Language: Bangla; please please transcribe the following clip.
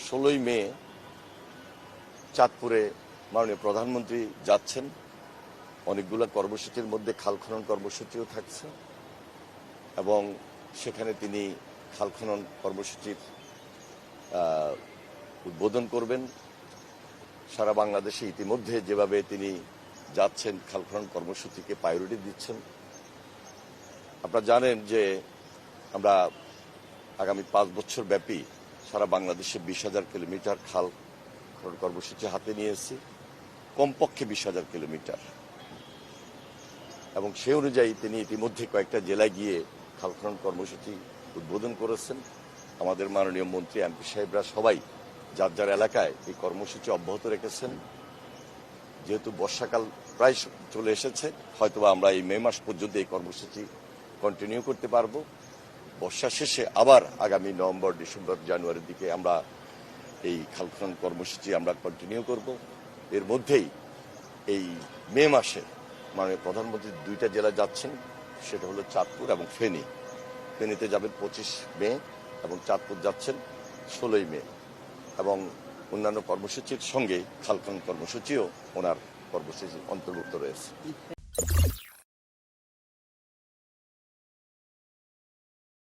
16ই মে চাঁদপুরে মাননীয় প্রধানমন্ত্রী যাচ্ছেন। অনেকগুলো কর্মসূচির মধ্যে খাল খনন কর্মসূচিও থাকছে এবং সেখানে তিনি খাল খনন কর্মসূচির উদ্বোধন করবেন। সারা বাংলাদেশে ইতিমধ্যে যেভাবে তিনি যাচ্ছেন খাল খনন কর্মসূচিকে প্রায়োরিটি দিচ্ছেন। আপনারা জানেন যে আমরা আগামী 5 বছর ব্যাপী সারা বাংলাদেশে 20,000 কিলোমিটার খাল খনন কর্মসূচি হাতে নিয়েছি, কমপক্ষে 20,000 কিলোমিটার। এবং সেই অনুযায়ী তিনি ইতিমধ্যে কয়েকটা জেলায় গিয়ে খাল খনন কর্মসূচি উদ্বোধন করেছেন। আমাদের মাননীয় মন্ত্রী এমপি সাহেবরা সবাই যার যার এলাকায় এই কর্মসূচি অব্যাহত রেখেছেন। যেহেতু বর্ষাকাল প্রায় চলে এসেছে, হয়তোবা আমরা এই মে মাস পর্যন্ত এই কর্মসূচি কন্টিনিউ করতে পারবো। বর্ষা শেষে আবার আগামী নভেম্বর, ডিসেম্বর, জানুয়ারির দিকে আমরা এই খাল খনন কর্মসূচি আমরা কন্টিনিউ করব। এর মধ্যেই এই মে মাসে মাননীয় প্রধানমন্ত্রী 2টা জেলা যাচ্ছেন, সেটা হলো চাঁদপুর এবং ফেনী। ফেনীতে যাবেন 25 মে এবং চাঁদপুর যাচ্ছেন 16ই মে এবং অন্যান্য কর্মসূচির সঙ্গে খাল খনন কর্মসূচিও ওনার কর্মসূচি অন্তর্ভুক্ত রয়েছে।